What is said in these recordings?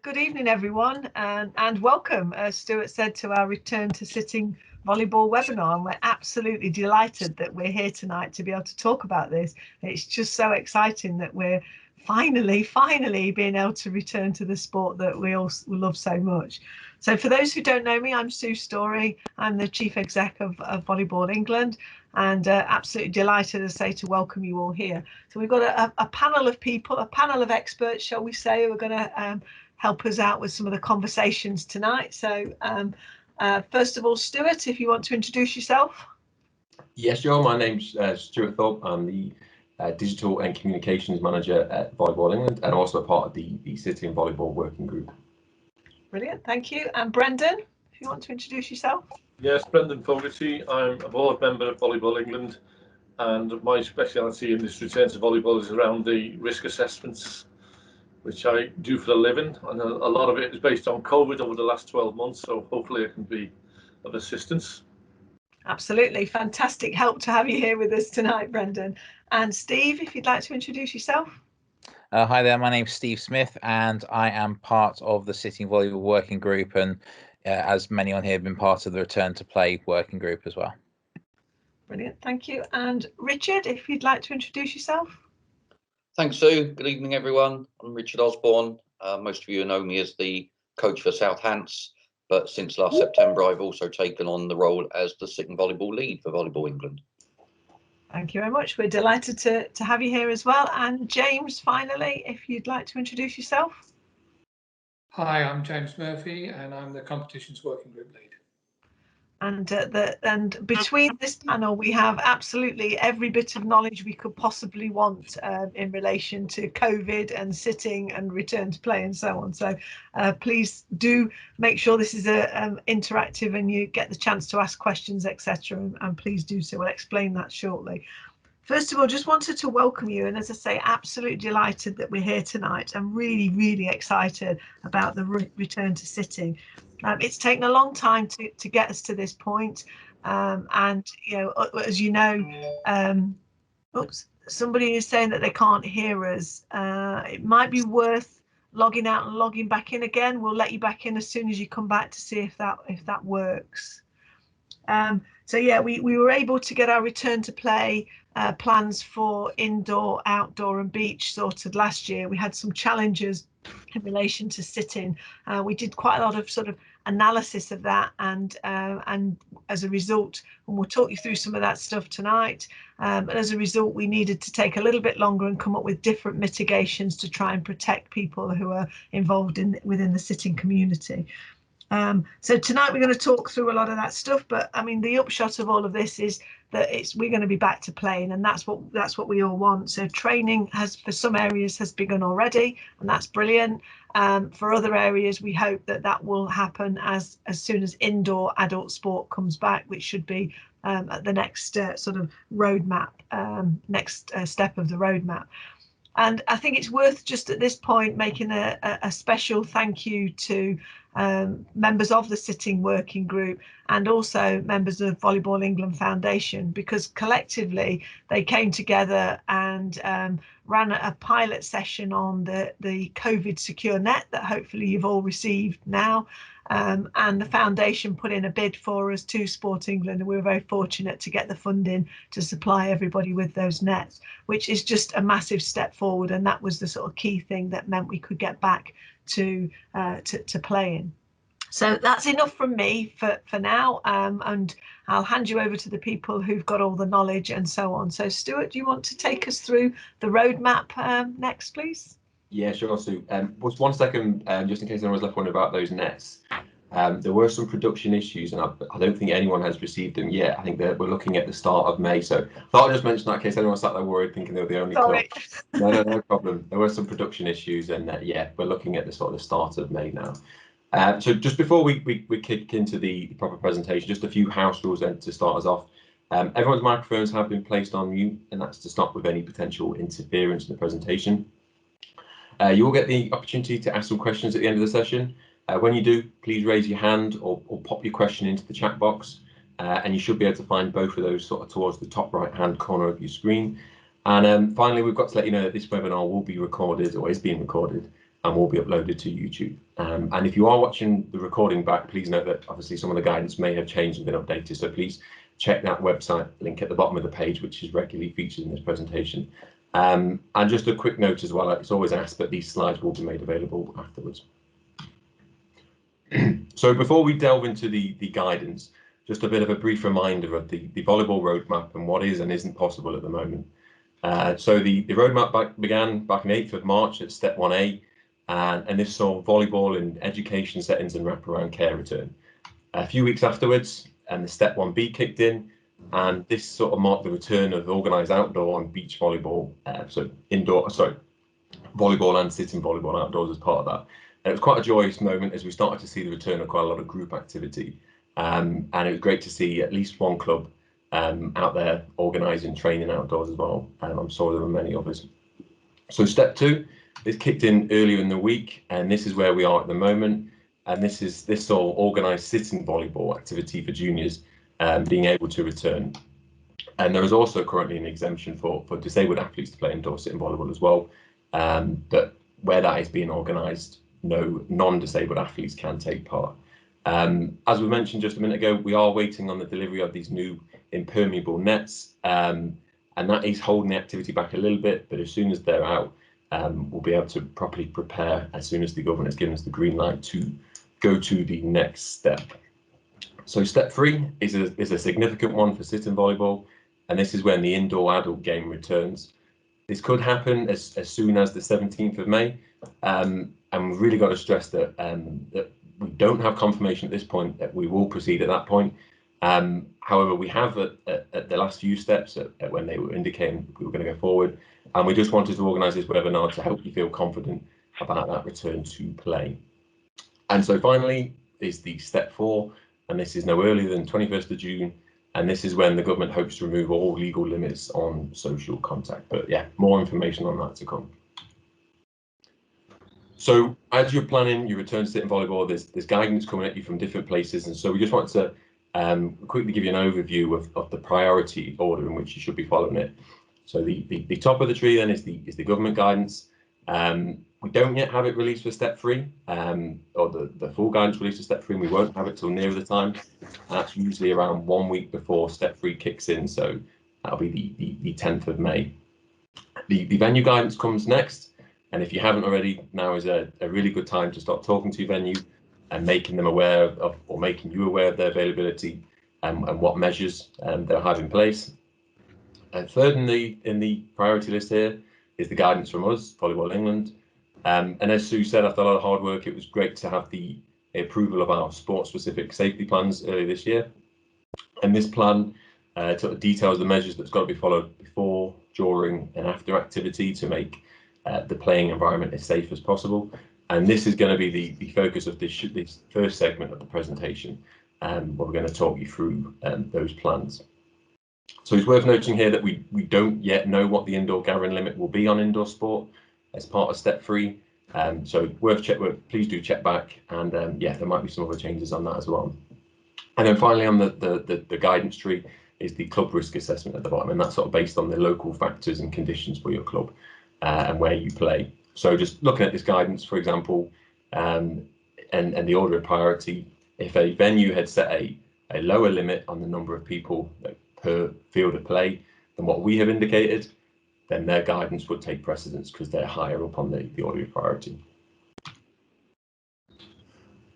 Good evening, everyone, and welcome, as Stuart said, to our Return to Sitting Volleyball webinar. And we're absolutely delighted that we're here tonight to be able to talk about this. It's just so exciting that we're finally being able to return to the sport that we all love so much. So for those who don't know me, I'm Sue Story. I'm the Chief Exec of Volleyball England, and absolutely delighted, as I say, to welcome you all here. So we've got a panel of people, a panel of experts, shall we say, who are going to help us out with some of the conversations tonight. So first of all, Stuart, if you want to introduce yourself. Yes, sure. My name's Stuart Thorpe. I'm the Digital and Communications Manager at Volleyball England, and also a part of the Sitting Volleyball Working Group. Brilliant, thank you. And Brendan, if you want to introduce yourself. Yes, Brendan Fogarty. I'm a board member of Volleyball England, and my speciality in this return to volleyball is around the risk assessments, which I do for a living, and a lot of it is based on COVID over the last 12 months, so hopefully it can be of assistance. Absolutely, fantastic help to have you here with us tonight, Brendan. And Steve, if you'd like to introduce yourself. Hi there, my name's Steve Smith, and I am part of the Sitting Volleyball Working Group, and as many on here have been part of the Return to Play Working Group as well. Brilliant, thank you. And Richard, if you'd like to introduce yourself. Thanks, Sue. Good evening, everyone. I'm Richard Osborne. Most of you know me as the coach for South Hants, but since last September, I've also taken on the role as the Sitting Volleyball lead for Volleyball England. Thank you very much. We're delighted to have you here as well. And James, finally, if you'd like to introduce yourself. Hi, I'm James Murphy, and I'm the Competitions Working Group lead. And between this panel, we have absolutely every bit of knowledge we could possibly want in relation to COVID and sitting and return to play and so on. So please do make sure this is interactive and you get the chance to ask questions, etc. And please do so. We'll explain that shortly. First of all, just wanted to welcome you, and as I say, absolutely delighted that we're here tonight. I'm really excited about the return to sitting. It's taken a long time to get us to this point, and you know, as you know, somebody is saying that they can't hear us. It might be worth logging out and logging back in again. We'll let you back in as soon as you come back to see if that works. So yeah, we were able to get our return to play plans for indoor, outdoor and beach sorted last year. We had some challenges in relation to sitting. We did quite a lot of sort of analysis of that, and as a result, and we'll talk you through some of that stuff tonight, but as a result we needed to take a little bit longer and come up with different mitigations to try and protect people who are involved within the sitting community. So tonight we're going to talk through a lot of that stuff, but I mean the upshot of all of this is that we're going to be back to playing, and that's what we all want. So training has, for some areas, has begun already, and that's brilliant. For other areas, we hope that will happen as soon as indoor adult sport comes back, which should be at the next sort of roadmap, next step of the roadmap. And I think it's worth just at this point making a special thank you to members of the Sitting Working Group and also members of Volleyball England Foundation, because collectively they came together and ran a pilot session on the COVID secure net that hopefully you've all received now. And the foundation put in a bid for us to Sport England, and we were very fortunate to get the funding to supply everybody with those nets, which is just a massive step forward. And that was the sort of key thing that meant we could get back to playing. So that's enough from me for now, and I'll hand you over to the people who've got all the knowledge and so on. So Stuart, do you want to take us through the roadmap next, please? Yeah, sure, Sue. Just 1 second, just in case anyone was left wondering about those nets. There were some production issues, and I don't think anyone has received them yet. I think that we're looking at the start of May, so I thought I'd just mention that in case anyone sat there worried thinking they were the only club. No problem. There were some production issues, and yeah, we're looking at the sort of the start of May now. So just before we kick into the proper presentation, just a few house rules then to start us off. Everyone's microphones have been placed on mute, and that's to stop with any potential interference in the presentation. You will get the opportunity to ask some questions at the end of the session. When you do, please raise your hand or pop your question into the chat box, and you should be able to find both of those sort of towards the top right hand corner of your screen. And finally, we've got to let you know that this webinar will be recorded, or is being recorded, and will be uploaded to YouTube. And if you are watching the recording back, please note that obviously some of the guidance may have changed and been updated. So please check that website link at the bottom of the page, which is regularly featured in this presentation. And just a quick note as well, it's always asked that these slides will be made available afterwards. So before we delve into the guidance, just a bit of a brief reminder of the Volleyball Road Map and what is and isn't possible at the moment. So the roadmap began back on 8th of March at Step 1A, and this saw volleyball in education settings and wraparound care return. A few weeks afterwards, and the Step 1B kicked in, and this sort of marked the return of organised outdoor and beach volleyball, volleyball and sitting volleyball outdoors as part of that. And it was quite a joyous moment as we started to see the return of quite a lot of group activity, and it was great to see at least one club out there organising training outdoors as well, and I'm sure there were many others. So Step 2, this kicked in earlier in the week, and this is where we are at the moment. And this saw organised sitting volleyball activity for juniors being able to return. And there is also currently an exemption for disabled athletes to play indoor sitting volleyball as well. But where that is being organised, no non-disabled athletes can take part. As we mentioned just a minute ago, we are waiting on the delivery of these new impermeable nets, and that is holding the activity back a little bit, but as soon as they're out, we'll be able to properly prepare as soon as the government has given us the green light to go to the next step. So Step 3 is a significant one for sitting volleyball, and this is when the indoor adult game returns. This could happen as soon as the 17th of May, and we've really got to stress that, that we don't have confirmation at this point that we will proceed at that point. However, we have at the last few steps at when they were indicating we were going to go forward, and we just wanted to organise this webinar to help you feel confident about that return to play. And so finally is the Step 4, and this is no earlier than 21st of June, and this is when the government hopes to remove all legal limits on social contact. But yeah, more information on that to come. So as you're planning your return to sitting volleyball, there's guidance coming at you from different places, and so we just wanted to quickly give you an overview of the priority order in which you should be following it. So the top of the tree then is the government guidance. We don't yet have it released for Step 3, or the full guidance released for Step 3, and we won't have it till nearer the time. That's usually around 1 week before Step 3 kicks in, so that'll be the 10th of May. The venue guidance comes next, and if you haven't already, now is a really good time to start talking to your venue and making them aware of, or making you aware of their availability and what measures they'll have in place. And third in the priority list here is the guidance from us, Volleyball England. And as Sue said, after a lot of hard work, it was great to have the approval of our sport-specific safety plans earlier this year. And this plan sort of details the measures that's got to be followed before, during, and after activity to make the playing environment as safe as possible. And this is going to be the focus of this first segment of the presentation, where we're going to talk you through those plans. So it's worth noting here that we don't yet know what the indoor gathering limit will be on indoor sport as part of Step 3. So please do check back, and yeah, there might be some other changes on that as well. And then finally on the guidance tree is the club risk assessment at the bottom, and that's sort of based on the local factors and conditions for your club and where you play. So just looking at this guidance, for example, and the order of priority, if a venue had set a lower limit on the number of people per field of play than what we have indicated, then their guidance would take precedence because they're higher up on the order of priority.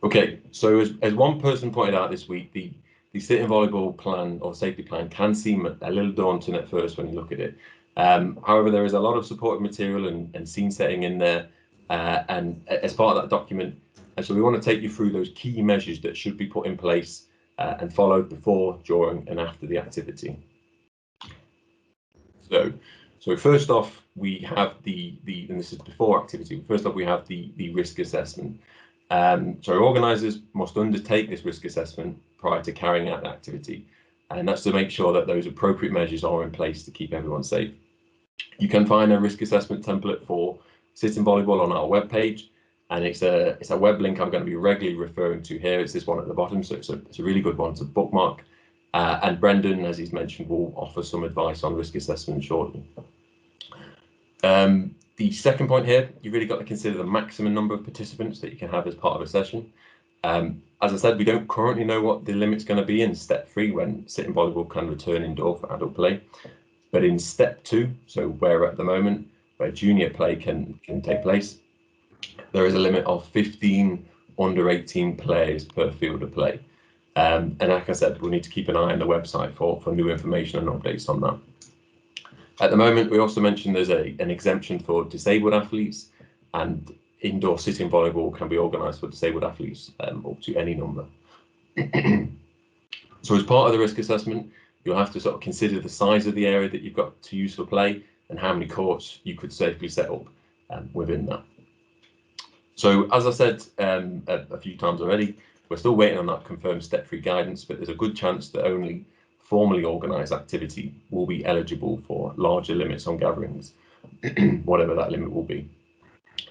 Okay, so as one person pointed out this week, the sitting volleyball plan or safety plan can seem a little daunting at first when you look at it. However, there is a lot of supportive material and scene setting in there, and as part of that document, and so we want to take you through those key measures that should be put in place and followed before, during, and after the activity. So first off, we have and this is before activity. First off, we have the risk assessment. So organisers must undertake this risk assessment prior to carrying out the activity, and that's to make sure that those appropriate measures are in place to keep everyone safe. You can find a risk assessment template for sitting volleyball on our webpage, and it's a web link I'm going to be regularly referring to here. It's this one at the bottom, so it's a really good one to bookmark. And Brendan, as he's mentioned, will offer some advice on risk assessment shortly. The second point here, you've really got to consider the maximum number of participants that you can have as part of a session. As I said, we don't currently know what the limit's going to be in step 3 when sitting volleyball can return indoor for adult play. But in step 2, so where we're at the moment, where junior play can take place, there is a limit of 15 under 18 players per field of play. And like I said, we'll need to keep an eye on the website for new information and updates on that. At the moment, we also mentioned there's an exemption for disabled athletes, and indoor sitting volleyball can be organised for disabled athletes up to any number. So as part of the risk assessment, you'll have to sort of consider the size of the area that you've got to use for play and how many courts you could safely set up within that. So as I said a few times already, we're still waiting on that confirmed step 3 guidance, but there's a good chance that only formally organised activity will be eligible for larger limits on gatherings, whatever that limit will be.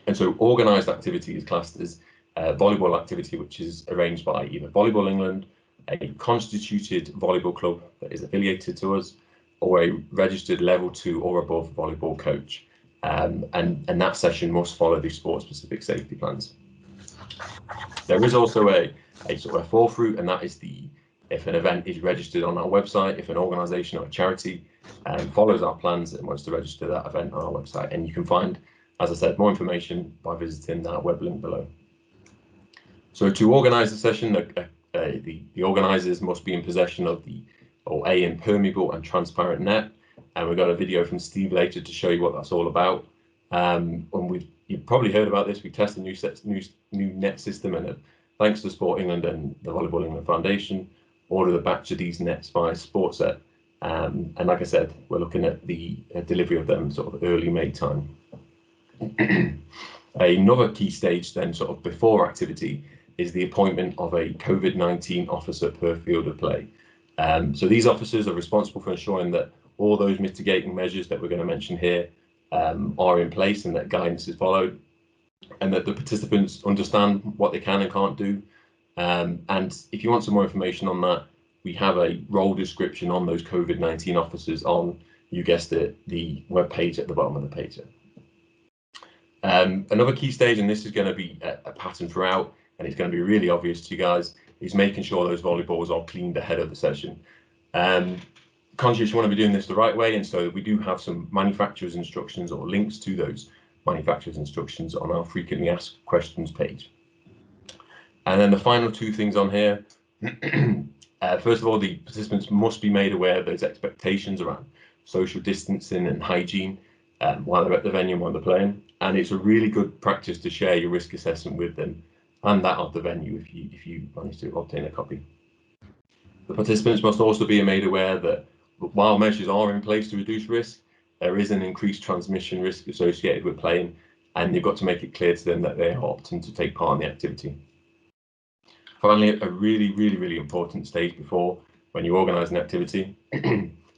And so organised activity is classed as volleyball activity which is arranged by either Volleyball England, a constituted volleyball club that is affiliated to us, or a registered level 2 or above volleyball coach. And that session must follow the sport-specific safety plans. There is also a sort of a fourth route, and that is if an event is registered on our website, if an organisation or a charity follows our plans and wants to register that event on our website. And you can find, as I said, more information by visiting that web link below. So to organise the session, the organisers must be in possession of a impermeable and transparent net. And we've got a video from Steve later to show you what that's all about. And you've probably heard about this. We tested a new net system, and thanks to Sport England and the Volleyball England Foundation, ordered a batch of these nets by Sportset. And like I said, we're looking at the delivery of them sort of early May time. Another key stage then, sort of before activity, is the appointment of a COVID-19 officer per field of play. So these officers are responsible for ensuring that all those mitigating measures that we're going to mention here are in place and that guidance is followed, and that the participants understand what they can and can't do. And if you want some more information on that, we have a role description on those COVID-19 officers on, you guessed it, the web page at the bottom of the page. Another key stage, and this is going to be a pattern throughout, and it's going to be really obvious to you guys, is making sure those volleyballs are cleaned ahead of the session. Conscious you want to be doing this the right way, and so we do have some manufacturer's instructions or links to those manufacturer's instructions on our frequently asked questions page. And then the final 2 things on here, first of all, the participants must be made aware of those expectations around social distancing and hygiene while they're at the venue and while they're playing. And it's a really good practice to share your risk assessment with them and that of the venue if you manage to obtain a copy. The participants must also be made aware that while measures are in place to reduce risk, there is an increased transmission risk associated with playing, and you've got to make it clear to them that they are opting to take part in the activity. Finally, a really important stage before, when you organise an activity,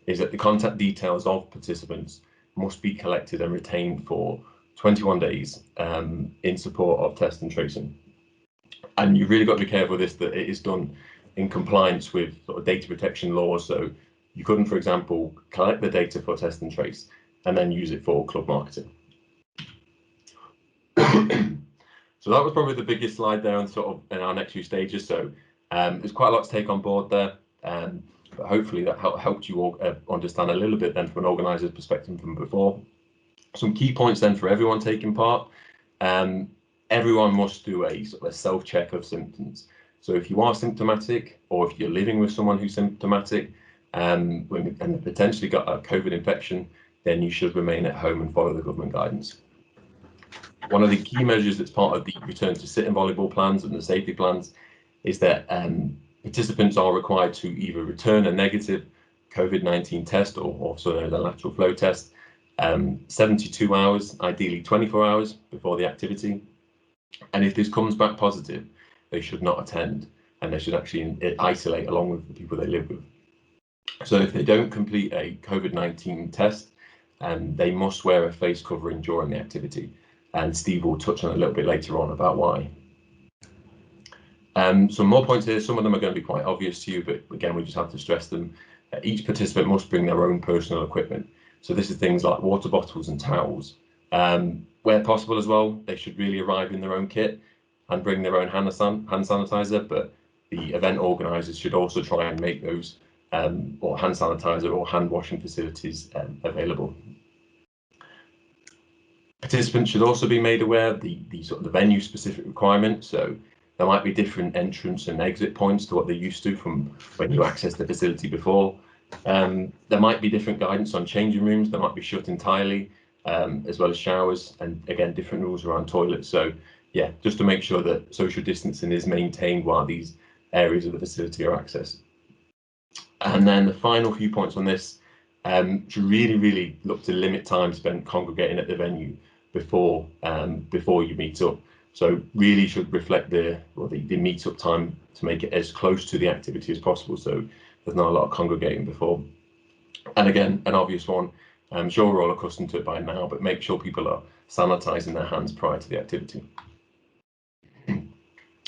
is that the contact details of participants must be collected and retained for 21 days in support of test and tracing. And you've really got to be careful with this, that it is done in compliance with sort of data protection laws. So you couldn't, for example, collect the data for test and trace and then use it for club marketing. So that was probably the biggest slide there on sort of in our next few stages. So there's quite a lot to take on board there, but hopefully that helped you all understand a little bit then from an organiser's perspective from before. Some key points then for everyone taking part. Everyone must do a sort of a self-check of symptoms. So if you are symptomatic, or if you're living with someone who's symptomatic and potentially got a COVID infection, then you should remain at home and follow the government guidance. One of the key measures that's part of the return to sitting volleyball plans and the safety plans is that participants are required to either return a negative COVID-19 test, or also known as a lateral flow test, 72 hours, ideally 24 hours before the activity. And if this comes back positive, they should not attend, and they should actually isolate along with the people they live with. So if they don't complete a COVID-19 test, they must wear a face covering during the activity. And Steve will touch on a little bit later on about why. Some more points here. Some of them are going to be quite obvious to you, but again, we just have to stress them. Each participant must bring their own personal equipment. So this is things like water bottles and towels, Where possible as well, they should really arrive in their own kit and bring their own hand sanitizer, but the event organisers should also try and make those or hand sanitizer or hand washing facilities available. Participants should also be made aware of the sort of the venue specific requirements. So there might be different entrance and exit points to what they're used to from when you access the facility before. There might be different guidance on changing rooms. They might be shut entirely, as well as showers, and again, different rules around toilets. So yeah, just to make sure that social distancing is maintained while these areas of the facility are accessed. And then the final few points on this, should really look to limit time spent congregating at the venue before you meet up. So really should reflect the meet up time to make it as close to the activity as possible, so there's not a lot of congregating before. And again, an obvious one, I'm sure we're all accustomed to it by now, but make sure people are sanitizing their hands prior to the activity.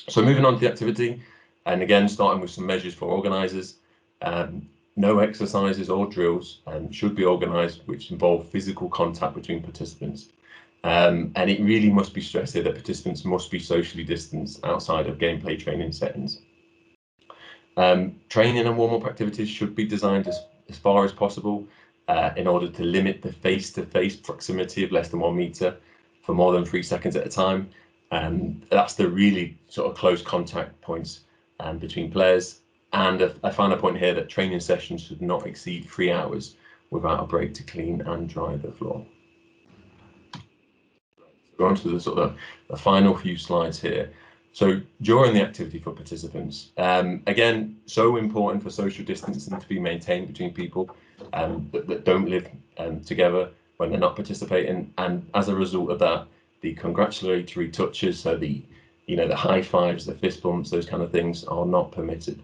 So moving on to the activity, and again starting with some measures for organisers. No exercises or drills should be organised which involve physical contact between participants. And it really must be stressed here that participants must be socially distanced outside of gameplay training settings. Training and warm-up activities should be designed as far as possible in order to limit the face-to-face proximity of less than 1 metre for more than 3 seconds at a time. That's the really sort of close contact points between players. And a final point here that training sessions should not exceed 3 hours without a break to clean and dry the floor. Go on to the sort of the final few slides here. So during the activity for participants, again, so important for social distancing to be maintained between people that don't live together when they're not participating. And as a result of that, the congratulatory touches, so the high fives, the fist bumps, those kind of things are not permitted.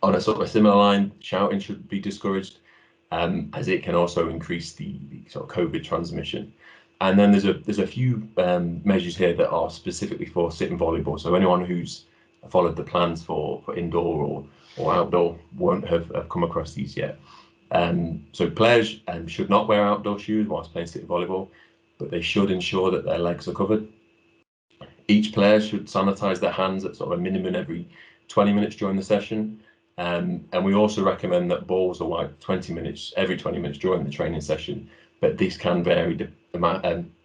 On a sort of a similar line, shouting should be discouraged, as it can also increase the sort of COVID transmission. And then there's a few measures here that are specifically for sitting volleyball. So anyone who's followed the plans for indoor or outdoor won't have come across these yet. So players should not wear outdoor shoes whilst playing sitting volleyball, but they should ensure that their legs are covered. Each player should sanitize their hands at sort of a minimum every 20 minutes during the session. And we also recommend that balls are wiped every 20 minutes during the training session, but this can vary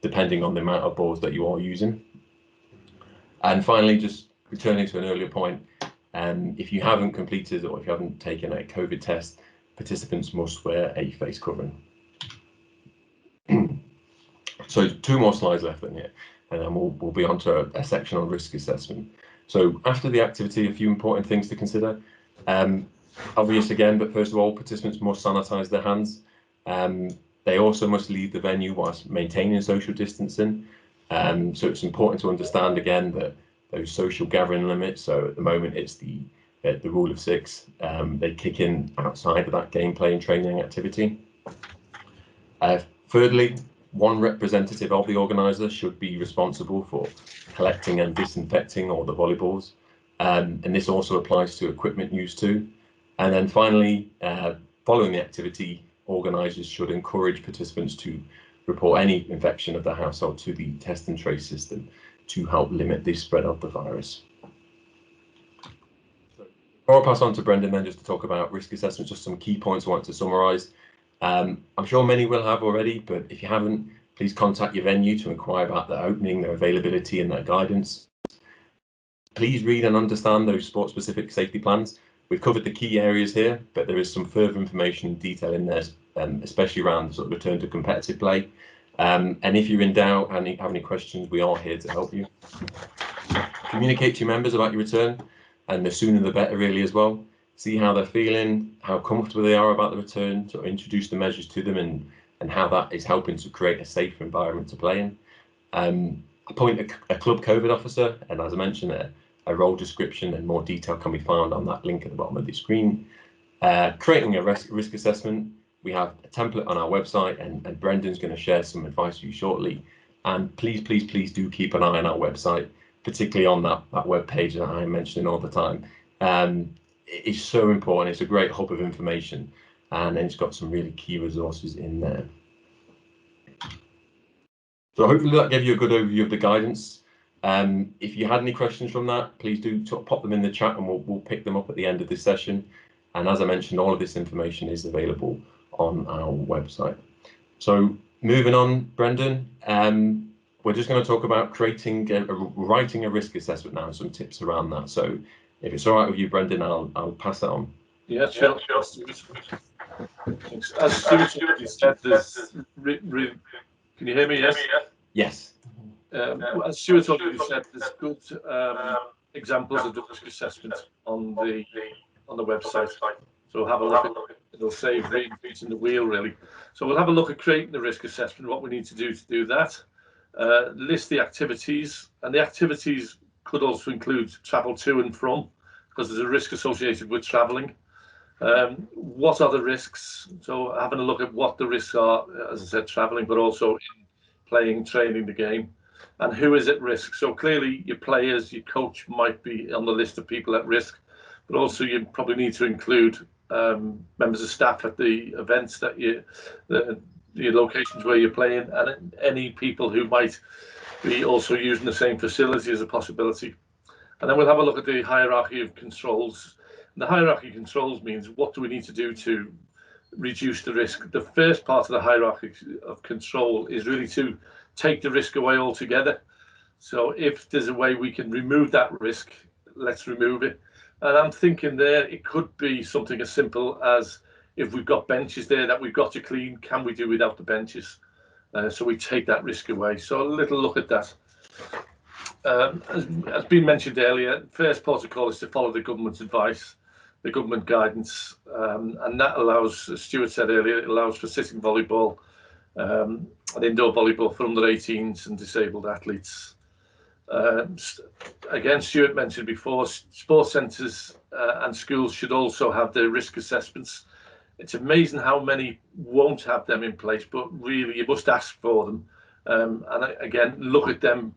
depending on the amount of balls that you are using. And finally, just returning to an earlier point, if you haven't completed or if you haven't taken a COVID test, participants must wear a face covering. So 2 more slides left in here, and then we'll be on to a section on risk assessment. So after the activity, a few important things to consider. Obvious again, but first of all, participants must sanitize their hands. They also must leave the venue whilst maintaining social distancing. So it's important to understand again that those social gathering limits, so at the moment it's the rule of 6, they kick in outside of that gameplay and training activity. Thirdly, one representative of the organizer should be responsible for collecting and disinfecting all the volleyballs. And this also applies to equipment use too. And then finally, following the activity, organisers should encourage participants to report any infection of the household to the test and trace system to help limit the spread of the virus. Before I pass on to Brendan then, just to talk about risk assessment, just some key points I want to summarise. I'm sure many will have already, but if you haven't, please contact your venue to inquire about their opening, their availability and their guidance. Please read and understand those sport-specific safety plans. We've covered the key areas here, but there is some further information and detail in there, especially around sort of return to competitive play. And if you're in doubt and have any questions, we are here to help you. Communicate to your members about your return, and the sooner the better really as well. See how they're feeling, how comfortable they are about the return, sort of introduce the measures to them and how that is helping to create a safer environment to play in. Appoint a club COVID officer, and as I mentioned, a role description and more detail can be found on that link at the bottom of the screen. Creating a risk assessment, we have a template on our website, and Brendan's going to share some advice for you shortly. And please do keep an eye on our website, particularly on that web page that I'm mentioning all the time. It's so important. It's a great hub of information, and it's got some really key resources in there. So hopefully that gave you a good overview of the guidance. If you had any questions from that, please do pop them in the chat and we'll pick them up at the end of this session. And as I mentioned, all of this information is available on our website. So moving on, Brendan, we're just going to talk about writing a risk assessment now and some tips around that. So if it's all right with you, Brendan, I'll pass that on. Yeah, sure. As Stuart said, can you hear me? Yes. Yes. As Stuart already said, there's good examples of the risk assessment on the website. So have a look at it. It'll save reinventing the wheel, really. So we'll have a look at creating the risk assessment, what we need to do that. List the activities, and the activities could also include travel to and from, because there's a risk associated with travelling. What are the risks? So having a look at what the risks are, as I said, travelling, but also in playing, training the game, and who is at risk. So clearly your players, your coach might be on the list of people at risk, but also you probably need to include members of staff at the events that the locations where you're playing, and any people who might be also using the same facility as a possibility. And then we'll have a look at the hierarchy of controls. And the hierarchy of controls means what do we need to do to reduce the risk. The first part of the hierarchy of control is really to take the risk away altogether. So if there's a way we can remove that risk, let's remove it. And I'm thinking there it could be something as simple as, if we've got benches there that we've got to clean, can we do without the benches? So we take that risk away. So a little look at that. As been mentioned earlier, first protocol is to follow the government's advice, the government guidance, and that allows, as Stuart said earlier, it allows for sitting volleyball and indoor volleyball for under 18s and disabled athletes. Again, Stuart mentioned before, sports centres and schools should also have their risk assessments. It's amazing how many won't have them in place, but really you must ask for them. And again, look at them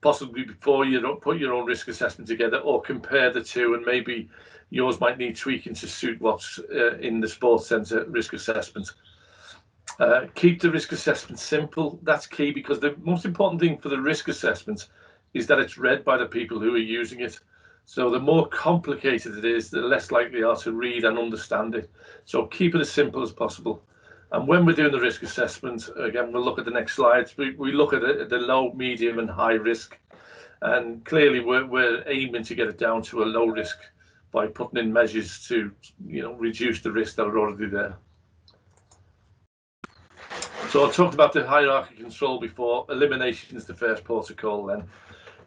possibly before you don't put your own risk assessment together, or compare the two, and maybe yours might need tweaking to suit what's in the sports centre risk assessment. Keep the risk assessment simple. That's key, because the most important thing for the risk assessment is that it's read by the people who are using it. So the more complicated it is, the less likely they are to read and understand it. So keep it as simple as possible. And when we're doing the risk assessment, again, we'll look at the next slides. We look at the low, medium and high risk. And clearly we're aiming to get it down to a low risk by putting in measures to, reduce the risks that are already there. So I talked about the hierarchy control before. Elimination is the first protocol then.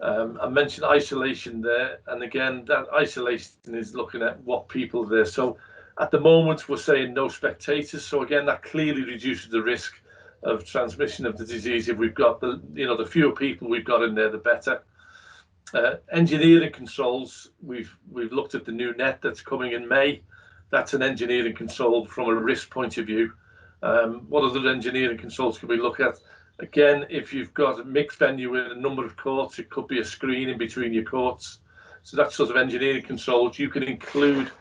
I mentioned isolation there, and again, that isolation is looking at what people are there. So at the moment, we're saying no spectators. So again, that clearly reduces the risk of transmission of the disease. If we've got the fewer people we've got in there, the better. Engineering controls. We've looked at the new net that's coming in May. That's an engineering control from a risk point of view. What other engineering controls can we look at? Again, if you've got a mixed venue with a number of courts, it could be a screen in between your courts. So that sort of engineering controls you can include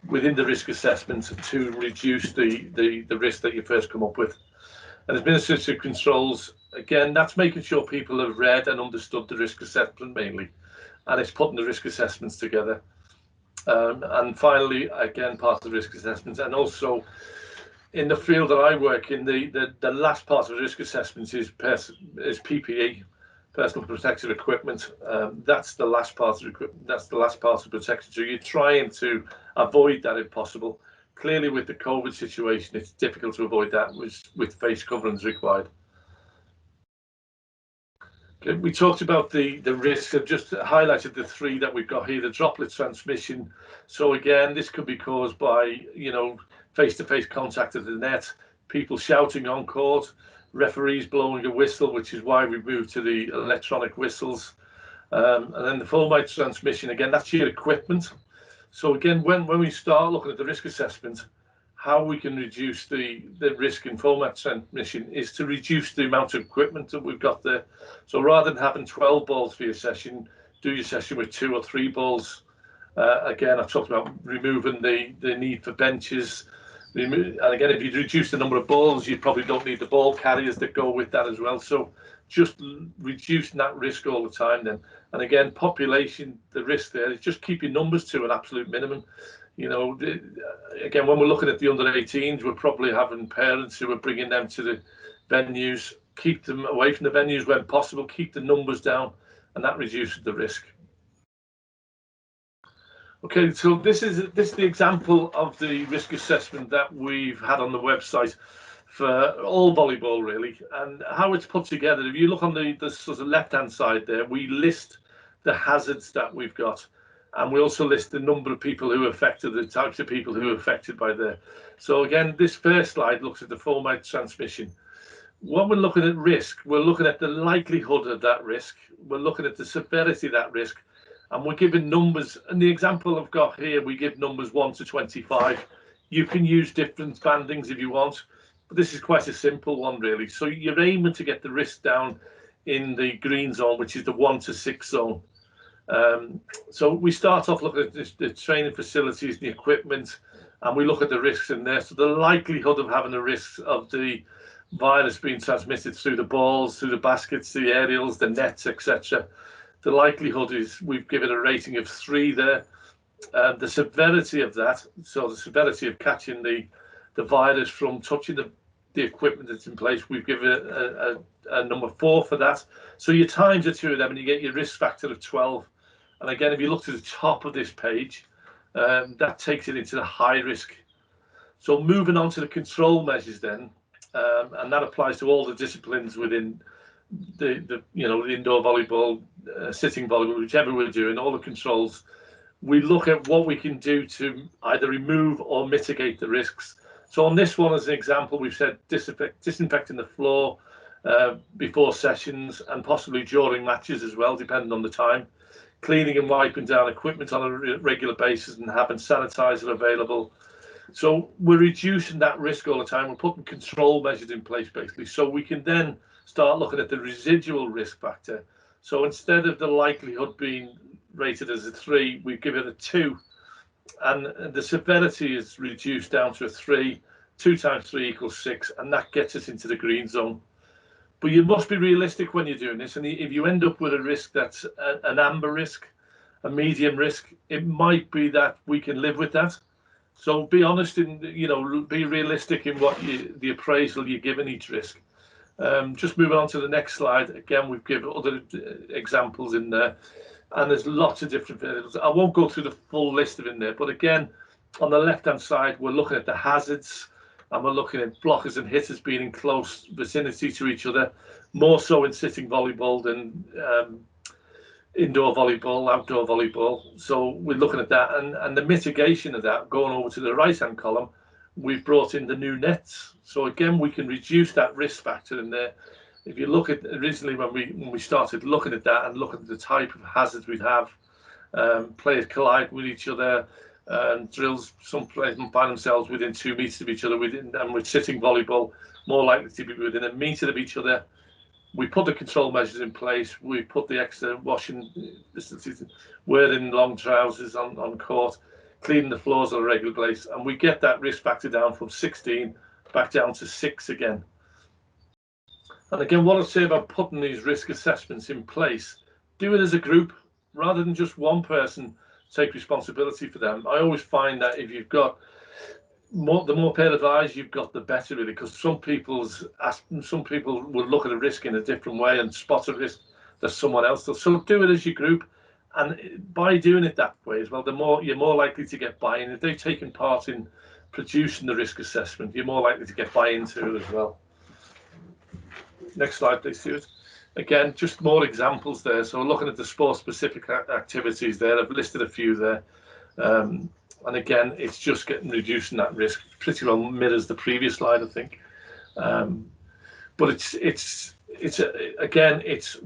within the risk assessment to reduce the risk that you first come up with. And administrative controls, again, that's making sure people have read and understood the risk assessment mainly, and it's putting the risk assessments together. And finally, again, part of the risk assessment, and also in the field that I work in, the last part of the risk assessment is PPE, personal protective equipment. That's the last part of equipment. That's the last part of protection. So you're trying to avoid that if possible. Clearly, with the COVID situation, it's difficult to avoid that with face coverings required. Okay, we talked about the risks. I've just highlighted the three that we've got here. The droplet transmission. So again, this could be caused by face-to-face contact at the net, people shouting on court, referees blowing a whistle, which is why we moved to the electronic whistles. And then the format transmission, again, that's your equipment. So again, when we start looking at the risk assessment, how we can reduce the risk in format transmission is to reduce the amount of equipment that we've got there. So rather than having 12 balls for your session, do your session with 2 or 3 balls. Again, I've talked about removing the need for benches. And again, if you reduce the number of balls, you probably don't need the ball carriers that go with that as well. So just reducing that risk all the time then. And again, population, the risk there is just keep your numbers to an absolute minimum. You know, again, when we're looking at the under 18s, we're probably having parents who are bringing them to the venues, keep them away from the venues when possible, keep the numbers down, and that reduces the risk. Okay, so this is the example of the risk assessment that we've had on the website for all volleyball really, and how it's put together. If you look on the sort of left-hand side there, we list the hazards that we've got, and we also list the number of people who are affected, the types of people who are affected by there. So again, this first slide looks at the format transmission. When we're looking at risk, we're looking at the likelihood of that risk, we're looking at the severity of that risk, and we're giving numbers. And the example I've got here, we give numbers 1 to 25. You can use different bandings if you want, but this is quite a simple one really. So you're aiming to get the risk down in the green zone, which is the 1 to 6 zone. So we start off looking at the training facilities, the equipment, and we look at the risks in there. So the likelihood of having the risks of the virus being transmitted through the balls, through the baskets, the aerials, the nets, etc. The likelihood is, we've given a rating of 3 there. The severity of that, so the severity of catching the virus from touching the equipment that's in place, we've given a number 4 for that. So you times the two of them and you get your risk factor of 12. And again, if you look to the top of this page, that takes it into the high risk. So moving on to the control measures then, and that applies to all the disciplines within the indoor volleyball, sitting volleyball, whichever we're doing, all the controls. We look at what we can do to either remove or mitigate the risks. So on this one, as an example, we've said disinfecting the floor before sessions and possibly during matches as well, depending on the time. Cleaning and wiping down equipment on a regular basis and having sanitizer available. So we're reducing that risk all the time. We're putting control measures in place basically, so we can then start looking at the residual risk factor. So instead of the likelihood being rated as a 3, we give it a 2, and the severity is reduced down to a 3. 2 times 3 equals 6, and that gets us into the green zone. But you must be realistic when you're doing this, and if you end up with a risk that's an amber risk, a medium risk, it might be that we can live with that. So be honest and be realistic in what the appraisal you're giving each risk. Just moving on to the next slide. Again, we've given other examples in there, and there's lots of different variables. I won't go through the full list of in there, but again, on the left-hand side, we're looking at the hazards, and we're looking at blockers and hitters being in close vicinity to each other, more so in sitting volleyball than indoor volleyball, outdoor volleyball. So we're looking at that, and the mitigation of that, going over to the right-hand column, we've brought in the new nets. So again, we can reduce that risk factor in there. If you look at originally when we started looking at that and looking at the type of hazards we'd have, players collide with each other, and drills, some players find themselves within 2 meters of each other, and with sitting volleyball, more likely to be within 1 meter of each other. We put the control measures in place. We put the extra washing distances, wearing long trousers on court, cleaning the floors on a regular basis, and we get that risk factor down from 16 back down to 6 again. And again, what I say about putting these risk assessments in place, do it as a group rather than just one person take responsibility for them. I always find that if you've got the more pair of eyes you've got, the better really, because some people will look at a risk in a different way and spot a risk that someone else does. So do it as your group, and by doing it that way as well, you're more likely to get buy-in. If they've taken part in producing the risk assessment, you're more likely to get buy-in to it as well. Next slide, please, Stuart. Again, just more examples there. So looking at the sport-specific activities there, I've listed a few there. And again, it's just reducing that risk. Pretty well mirrors the previous slide, I think. But it's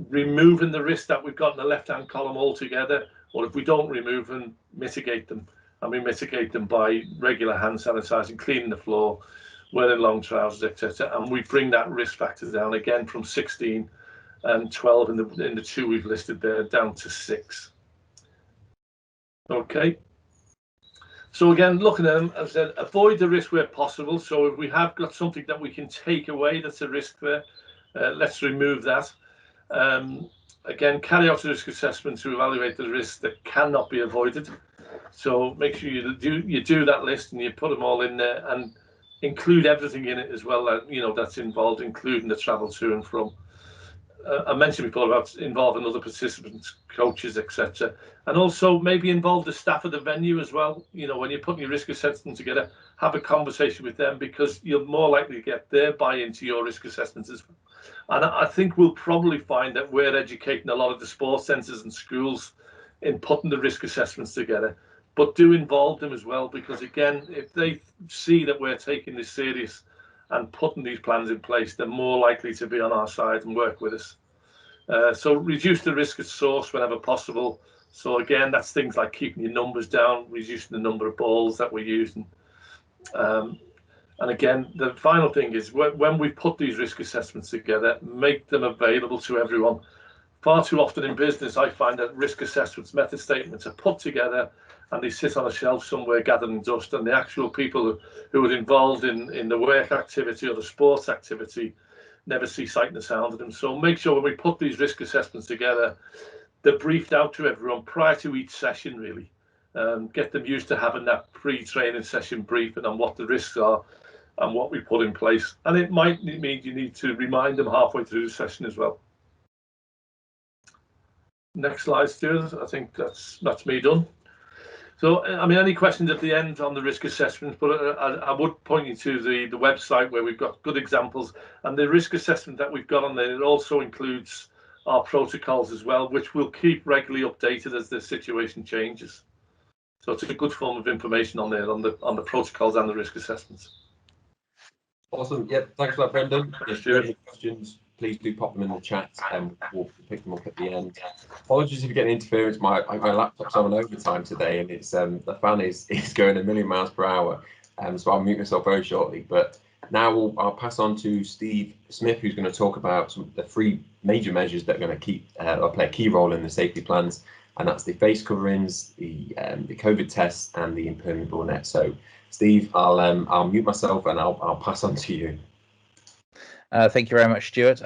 removing the risk that we've got in the left-hand column altogether, or if we don't remove them, mitigate them. And we mitigate them by regular hand sanitizing, cleaning the floor, wearing long trousers, etc. And we bring that risk factor down again from 16 and 12 in the 2 we've listed there, down to 6. Okay. So again, looking at them, as I said, avoid the risk where possible. So if we have got something that we can take away that's a risk there, let's remove that. Again, carry out a risk assessment to evaluate the risks that cannot be avoided. So make sure you do that list and you put them all in there, and include everything in it as well that that's involved, including the travel to and from. I mentioned before about involving other participants, coaches, etc., and also maybe involve the staff of the venue as well. When you're putting your risk assessment together, have a conversation with them, because you're more likely to get their buy-in to your risk assessments as well. And I think we'll probably find that we're educating a lot of the sports centres and schools in putting the risk assessments together, but do involve them as well, because again, if they see that we're taking this serious and putting these plans in place, they're more likely to be on our side and work with us. So reduce the risk at source whenever possible. So again, that's things like keeping your numbers down, reducing the number of balls that we're using. And again, the final thing is when we put these risk assessments together, make them available to everyone. Far too often in business, I find that risk assessments, method statements are put together and they sit on a shelf somewhere gathering dust, and the actual people who are involved in the work activity or the sports activity never see sight and sound of them. So make sure when we put these risk assessments together, they're briefed out to everyone prior to each session, really. Get them used to having that pre-training session briefing on what the risks are and what we put in place. And it might mean you need to remind them halfway through the session as well. Next slide, Stuart. I think that's me done. So, I mean, any questions at the end on the risk assessment, but I would point you to the website where we've got good examples, and the risk assessment that we've got on there, it also includes our protocols as well, which we'll keep regularly updated as the situation changes. So it's a good form of information on there on the protocols and the risk assessments. Awesome. Yep. Thanks for that, Brendan. If you have any questions, please do pop them in the chat and we'll pick them up at the end. Apologies if you get interference. My laptop's on overtime today, and it's the fan is going a million miles per hour. So I'll mute myself very shortly. But now I'll pass on to Steve Smith, who's going to talk about some of the 3 major measures that are going to keep or play a key role in the safety plans, and that's the face coverings, the COVID tests, and the impermeable net. So Steve, I'll mute myself and I'll pass on to you. Thank you very much, Stuart.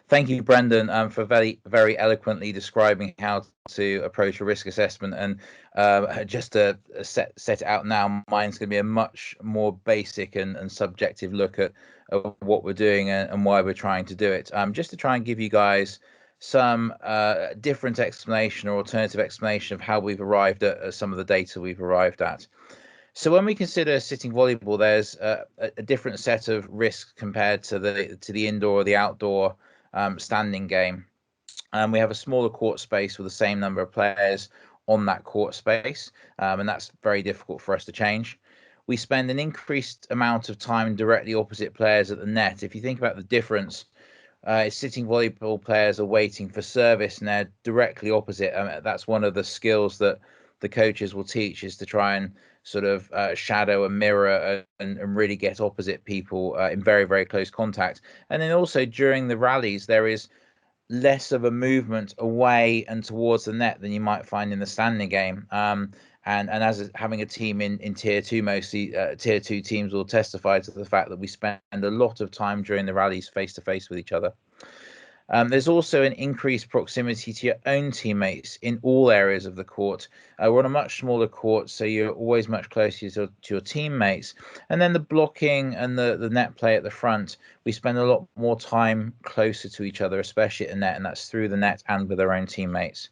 Thank you, Brendan, for very eloquently describing how to approach a risk assessment. And just to set it out now, mine's going to be a much more basic and subjective look at what we're doing and why we're trying to do it. Just to try and give you guys some different explanation or alternative explanation of how we've arrived at some of the data we've arrived at. So when we consider sitting volleyball, there's a different set of risks compared to the indoor or the outdoor standing game. We have a smaller court space with the same number of players on that court space, and that's very difficult for us to change. We spend an increased amount of time directly opposite players at the net. If you think about the difference, sitting volleyball players are waiting for service and they're directly opposite. That's one of the skills that the coaches will teach, is to try and sort of shadow and mirror and really get opposite people in very, very close contact. And then also during the rallies, there is less of a movement away and towards the net than you might find in the standing game. And as having a team in tier 2, mostly tier 2 teams will testify to the fact that we spend a lot of time during the rallies face to face with each other. There's also an increased proximity to your own teammates in all areas of the court. We're on a much smaller court, so you're always much closer to your teammates. And then the blocking and the net play at the front, we spend a lot more time closer to each other, especially at the net, and that's through the net and with our own teammates.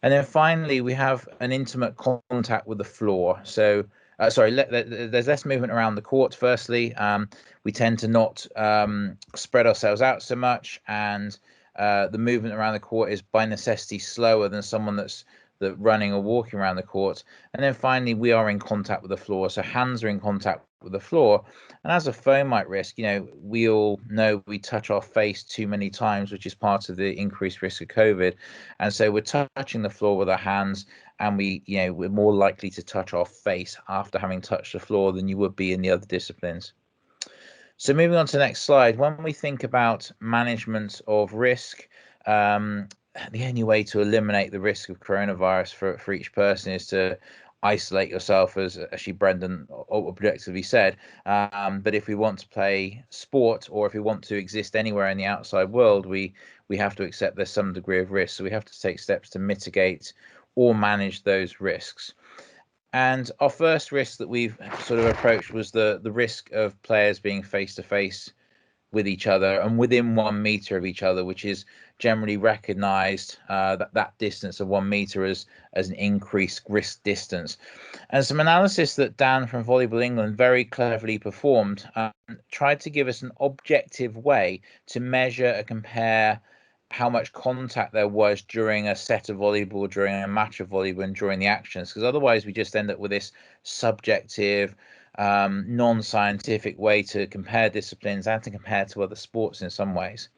And then finally, we have an intimate contact with the floor. So there's less movement around the court. Firstly, we tend to not spread ourselves out so much, and the movement around the court is by necessity slower than someone that's running or walking around the court. And then finally, we are in contact with the floor, so hands are in contact with the floor. And as a foamite risk, we all know we touch our face too many times, which is part of the increased risk of COVID. And so we're touching the floor with our hands, and we're more likely to touch our face after having touched the floor than you would be in the other disciplines. So moving on to the next slide, when we think about management of risk, the only way to eliminate the risk of coronavirus for each person is to isolate yourself, as actually Brendan objectively said. But if we want to play sport, or if we want to exist anywhere in the outside world, we have to accept there's some degree of risk. So we have to take steps to mitigate or manage those risks. And our first risk that we've sort of approached was the risk of players being face to face with each other and within 1 meter of each other, which is generally recognized, that distance of 1 meter as an increased risk distance. And some analysis that Dan from Volleyball England very cleverly performed tried to give us an objective way to measure and compare how much contact there was during a set of volleyball, during a match of volleyball, and during the actions, because otherwise we just end up with this subjective, non-scientific way to compare disciplines and to compare to other sports in some ways.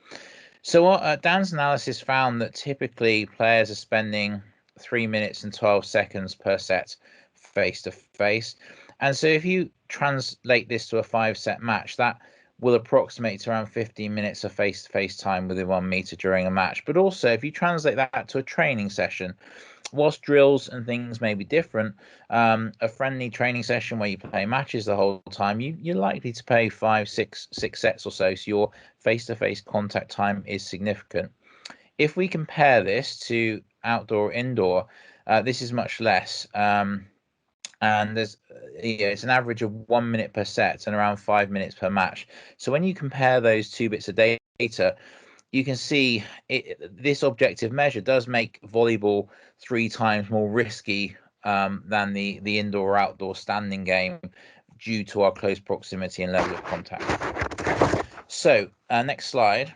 So Dan's analysis found that typically players are spending 3 minutes and 12 seconds per set face to face. And so if you translate this to a 5-set match, that will approximate around 15 minutes of face-to-face time within 1 meter during a match. But also, if you translate that to a training session, whilst drills and things may be different, a friendly training session where you play matches the whole time, you're likely to play 5, 6 sets or so. So your face-to-face contact time is significant. If we compare this to outdoor, indoor, this is much less. And there's it's an average of 1 minute per set and around 5 minutes per match. So when you compare those two bits of data, you can see this objective measure does make volleyball 3 times more risky than the indoor or outdoor standing game due to our close proximity and level of contact. So next slide.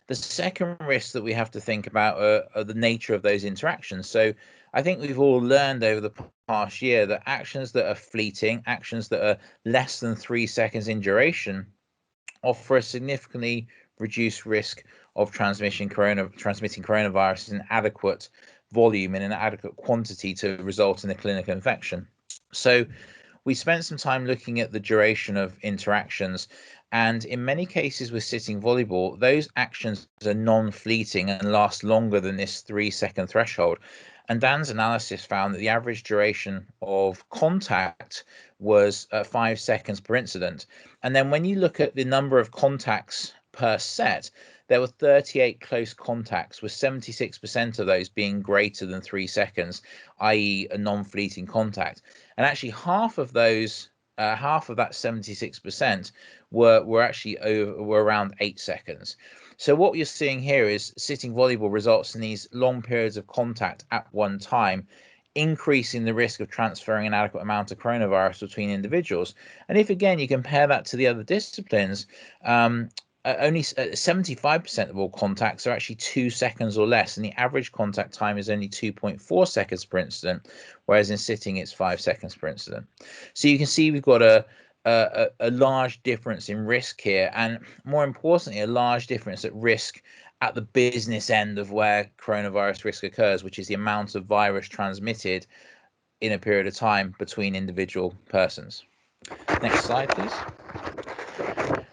The second risk that we have to think about are the nature of those interactions. So I think we've all learned over the past year that actions that are fleeting, actions that are less than 3 seconds in duration, offer a significantly reduced risk of transmitting coronavirus in adequate volume and in adequate quantity to result in a clinical infection. So we spent some time looking at the duration of interactions, and in many cases with sitting volleyball, those actions are non-fleeting and last longer than this 3-second threshold. And Dan's analysis found that the average duration of contact was 5 seconds per incident. And then when you look at the number of contacts per set, there were 38 close contacts, with 76% of those being greater than 3 seconds, i.e. a non-fleeting contact. And actually half of those, half of that 76% were actually were around 8 seconds. So what you're seeing here is sitting volleyball results in these long periods of contact at one time, increasing the risk of transferring an adequate amount of coronavirus between individuals. And if again you compare that to the other disciplines, only 75% of all contacts are actually 2 seconds or less, and the average contact time is only 2.4 seconds per incident, whereas in sitting it's 5 seconds per incident. So you can see we've got a large difference in risk here, and more importantly, a large difference at risk at the business end of where coronavirus risk occurs, which is the amount of virus transmitted in a period of time between individual persons. Next slide, please.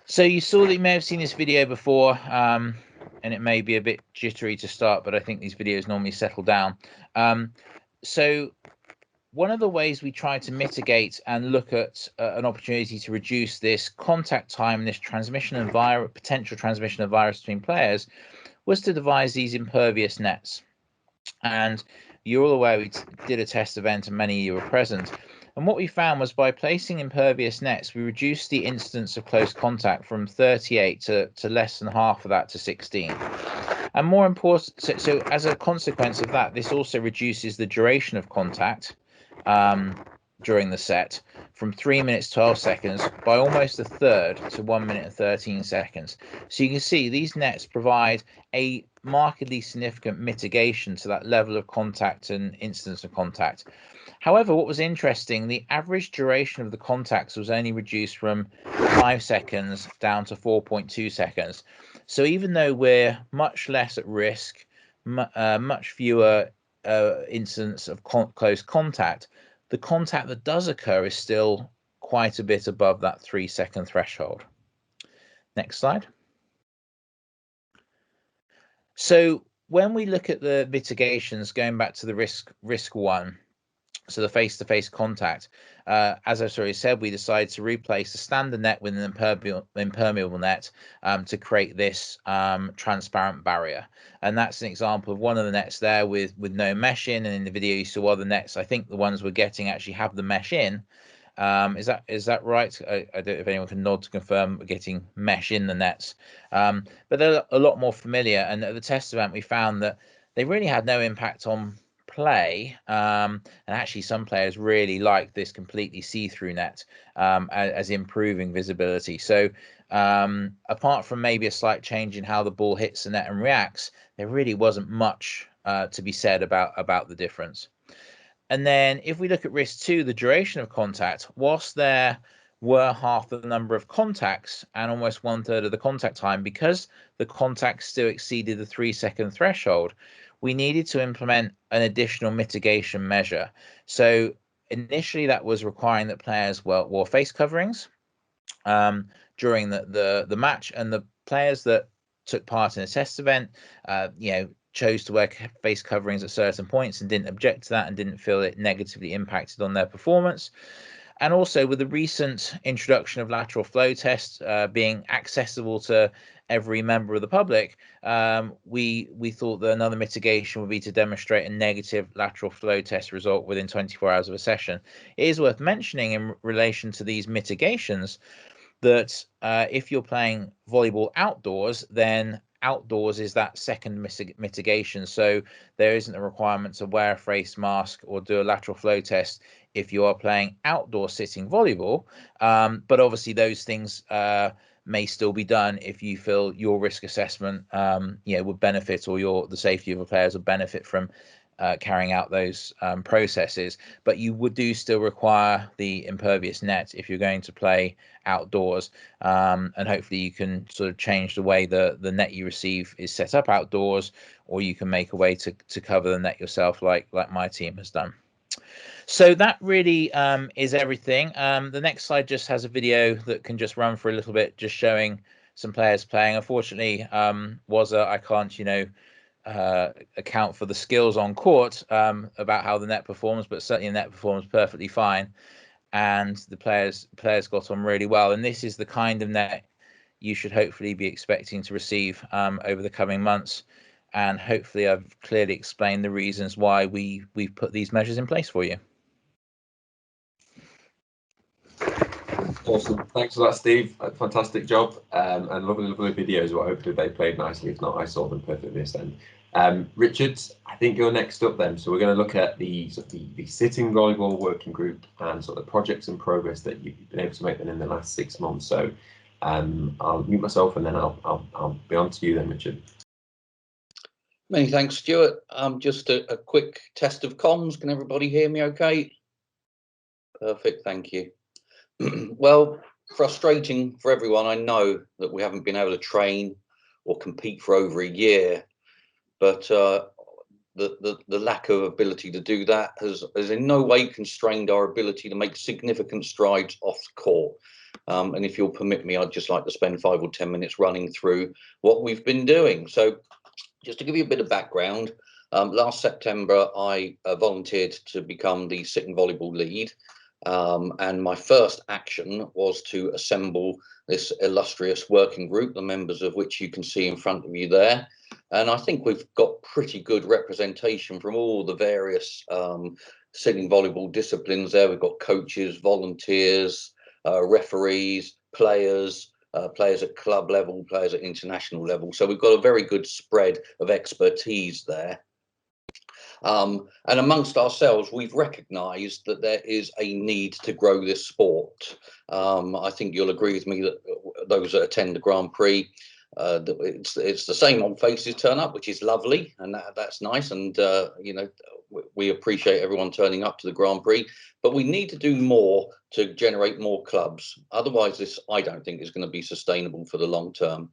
So you saw that you may have seen this video before, and it may be a bit jittery to start, but I think these videos normally settle down. So one of the ways we try to mitigate and look at an opportunity to reduce this contact time, this transmission of potential transmission of virus between players, was to devise these impervious nets. And you're all aware we did a test event and many of you were present. And what we found was by placing impervious nets, we reduced the incidence of close contact from 38 to less than half of that, to 16. And more important, so as a consequence of that, this also reduces the duration of contact during the set from 3 minutes 12 seconds by almost a third to 1 minute and 13 seconds. So you can see these nets provide a markedly significant mitigation to that level of contact and incidence of contact. However, what was interesting, the average duration of the contacts was only reduced from 5 seconds down to 4.2 seconds. So even though we're much less at risk, much fewer incidents of close contact, the contact that does occur is still quite a bit above that 3-second threshold. Next slide. So when we look at the mitigations, going back to the risk one, so the face-to-face contact. As I've already said, we decided to replace the standard net with an impermeable net to create this transparent barrier. And that's an example of one of the nets there with no mesh in. And in the video you saw other nets. I think the ones we're getting actually have the mesh in. Is that right? I don't know if anyone can nod to confirm we're getting mesh in the nets. But they're a lot more familiar. And at the test event, we found that they really had no impact on play, and actually some players really like this completely see-through net as improving visibility. So apart from maybe a slight change in how the ball hits the net and reacts, there really wasn't much to be said about the difference. And then if we look at risk 2, the duration of contact, whilst there were half the number of contacts and almost 1/3 of the contact time, because the contact still exceeded the 3-second threshold, we needed to implement an additional mitigation measure. So initially that was requiring that players wore face coverings during the match, and the players that took part in a test event, chose to wear face coverings at certain points and didn't object to that and didn't feel it negatively impacted on their performance. And also with the recent introduction of lateral flow tests being accessible to every member of the public, we thought that another mitigation would be to demonstrate a negative lateral flow test result within 24 hours of a session. It is worth mentioning in relation to these mitigations that if you're playing volleyball outdoors, then outdoors is that second mitigation. So there isn't a requirement to wear a face mask or do a lateral flow test if you are playing outdoor sitting volleyball. But obviously those things may still be done if you feel your risk assessment would benefit, or the safety of the players would benefit from carrying out those processes. But you do still require the impervious net if you're going to play outdoors, and hopefully you can sort of change the way the net you receive is set up outdoors, or you can make a way to cover the net yourself, like my team has done. So that really is everything. The next slide just has a video that can just run for a little bit, just showing some players playing. Unfortunately, I can't account for the skills on court about how the net performs, but certainly the net performs perfectly fine, and the players got on really well. And this is the kind of net you should hopefully be expecting to receive over the coming months. And hopefully I've clearly explained the reasons why we've put these measures in place for you. Awesome. Thanks for that, Steve. Fantastic job. And lovely videos. Well, hopefully they played nicely. If not, I saw them perfectly this end. Richard, I think you're next up then. So we're going to look at the Sitting Volleyball Working Group and sort of the projects and progress that you've been able to make them in the last 6 months. So I'll mute myself and then I'll be on to you then, Richard. Many thanks, Stuart. Just a quick test of comms. Can everybody hear me okay? Perfect, thank you. Well, frustrating for everyone. I know that we haven't been able to train or compete for over a year, but the lack of ability to do that has in no way constrained our ability to make significant strides off the court. And if you'll permit me, I'd just like to spend 5 or 10 minutes running through what we've been doing. So just to give you a bit of background, last September, I volunteered to become the Sitting Volleyball lead. And my first action was to assemble this illustrious working group, the members of which you can see in front of you there. And I think we've got pretty good representation from all the various sitting volleyball disciplines there. We've got coaches, volunteers, referees, players at club level, players at international level. So we've got a very good spread of expertise there. And amongst ourselves, we've recognised that there is a need to grow this sport. I think you'll agree with me that those that attend the Grand Prix, it's the same old faces turn up, which is lovely, and that's nice. And we appreciate everyone turning up to the Grand Prix, but we need to do more to generate more clubs. Otherwise, this, I don't think, is going to be sustainable for the long term.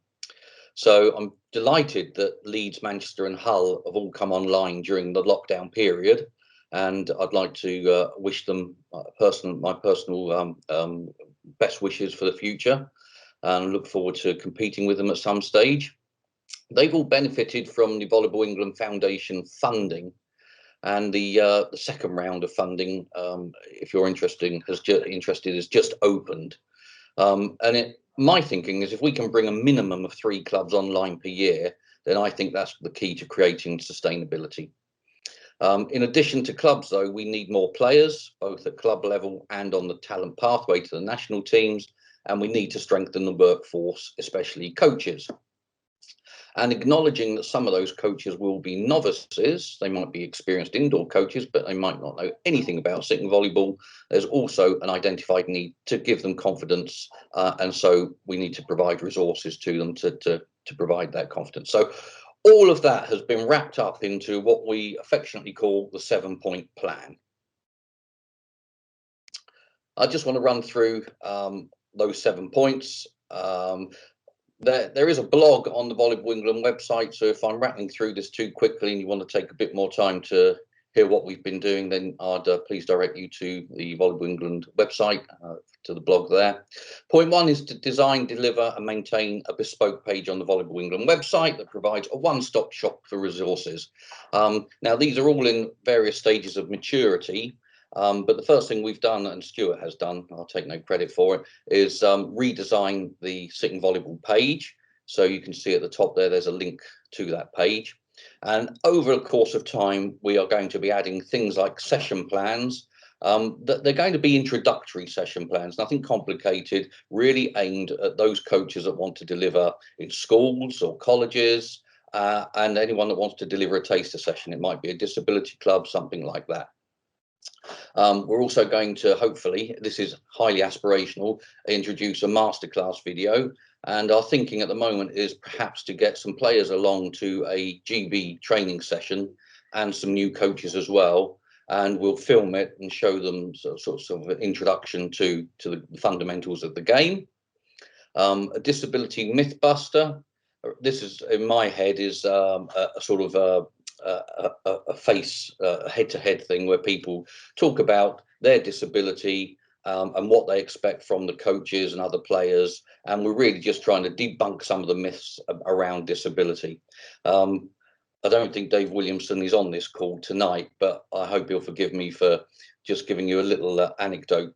So I'm delighted that Leeds, Manchester and Hull have all come online during the lockdown period, and I'd like to wish them my personal best wishes for the future, and look forward to competing with them at some stage. They've all benefited from the Volleyball England Foundation funding, And the second round of funding, if you're interested, has just opened. My thinking is if we can bring a minimum of 3 clubs online per year, then I think that's the key to creating sustainability. In addition to clubs, though, we need more players, both at club level and on the talent pathway to the national teams, and we need to strengthen the workforce, especially coaches. And acknowledging that some of those coaches will be novices, they might be experienced indoor coaches, but they might not know anything about sitting volleyball. There's also an identified need to give them confidence, and so we need to provide resources to them to provide that confidence. So all of that has been wrapped up into what we affectionately call the 7-point plan. I just want to run through those 7 points. There is a blog on the Volleyball England website, so if I'm rattling through this too quickly and you want to take a bit more time to hear what we've been doing, then I'd please direct you to the Volleyball England website, to the blog there. Point 1 is to design, deliver and maintain a bespoke page on the Volleyball England website that provides a one-stop shop for resources. Now, these are all in various stages of maturity. But the first thing we've done, and Stuart has done, I'll take no credit for it, is redesign the Sitting Volleyball page. So you can see at the top there, there's a link to that page. And over the course of time, we are going to be adding things like session plans. They're going to be introductory session plans, nothing complicated, really aimed at those coaches that want to deliver in schools or colleges, and anyone that wants to deliver a taster session. It might be a disability club, something like that. We're also going to, hopefully, this is highly aspirational, introduce a masterclass video. And our thinking at the moment is perhaps to get some players along to a GB training session and some new coaches as well. And we'll film it and show them sort of an introduction to the fundamentals of the game. A disability Mythbuster. This is, in my head, is a sort of a face head-to-head thing where people talk about their disability and what they expect from the coaches and other players, and we're really just trying to debunk some of the myths around disability. I don't think Dave Williamson is on this call tonight, but I hope he'll forgive me for just giving you a little anecdote.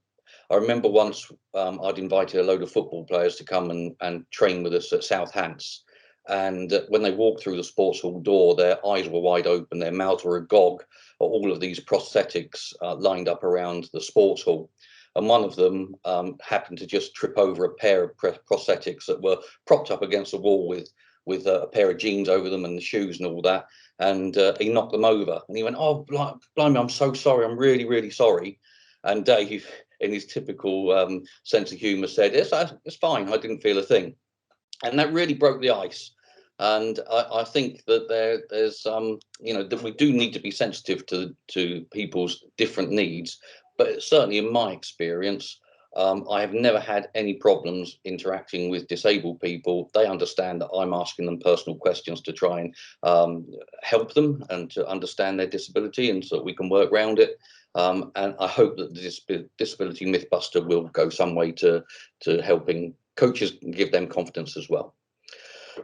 I remember once I'd invited a load of football players to come and train with us at South Hants. And when they walked through the sports hall door, their eyes were wide open, their mouths were agog at all of these prosthetics lined up around the sports hall. And one of them happened to just trip over a pair of prosthetics that were propped up against the wall with a pair of jeans over them and the shoes and all that. And he knocked them over. And he went, "Oh, blimey, I'm so sorry. I'm really, really sorry." And Dave, in his typical sense of humour, said, it's fine. I didn't feel a thing. And that really broke the ice. And I think that there's that we do need to be sensitive to people's different needs. But certainly in my experience, I have never had any problems interacting with disabled people. They understand that I'm asking them personal questions to try and help them and to understand their disability, and so that we can work around it. And I hope that the Disability Mythbuster will go some way to helping coaches give them confidence as well.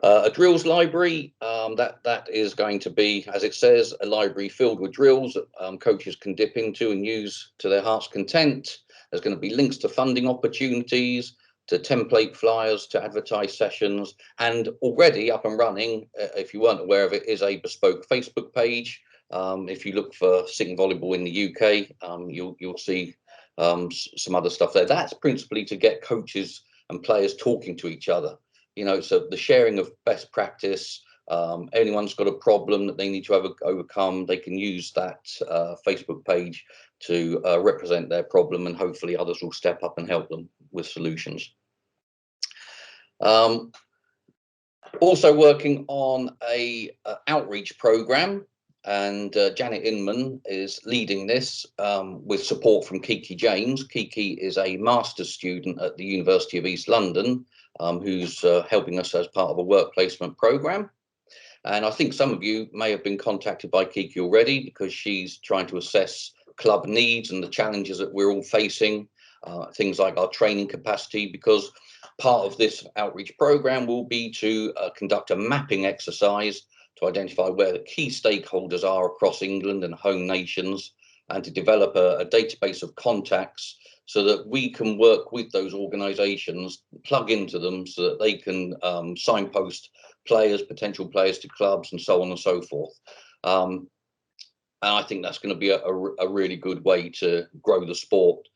A drills library, that is going to be, as it says, a library filled with drills that coaches can dip into and use to their heart's content. There's going to be links to funding opportunities, to template flyers, to advertise sessions, and already up and running, if you weren't aware of it, is a bespoke Facebook page. If you look for Sitting Volleyball in the UK, you'll see some other stuff there. That's principally to get coaches and players talking to each other. So the sharing of best practice, anyone's got a problem that they need to overcome, they can use that Facebook page to represent their problem, and hopefully others will step up and help them with solutions. Also working on a outreach program, and Janet Inman is leading this with support from Kiki James. Kiki is a master's student at the University of East London, who's helping us as part of a work placement program. And I think some of you may have been contacted by Kiki already, because she's trying to assess club needs and the challenges that we're all facing, things like our training capacity, because part of this outreach program will be to conduct a mapping exercise to to identify where the key stakeholders are across England and home nations, and to develop a database of contacts so that we can work with those organisations, plug into them so that they can signpost players, potential players to clubs, and so on and so forth. And I think that's going to be a really good way to grow the sport.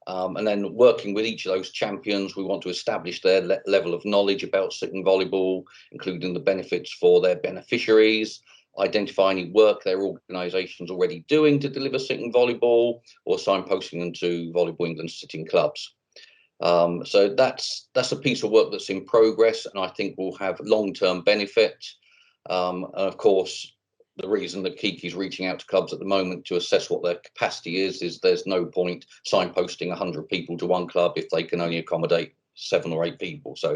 And then working with each of those champions, we want to establish their level of knowledge about sitting volleyball, including the benefits for their beneficiaries, identify any work their organisation's already doing to deliver sitting volleyball, or signposting them to Volleyball England sitting clubs. So that's a piece of work that's in progress, and I think will have long-term benefit. And of course, the reason that Kiki's reaching out to clubs at the moment to assess what their capacity is there's no point signposting 100 people to one club if they can only accommodate 7 or 8 people. So,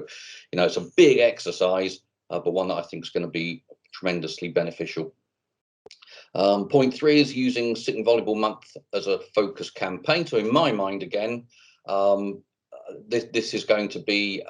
you know, it's a big exercise, but one that I think is going to be tremendously beneficial. Point 3 is using Sitting Volleyball Month as a focus campaign. So in my mind, again, this is going to be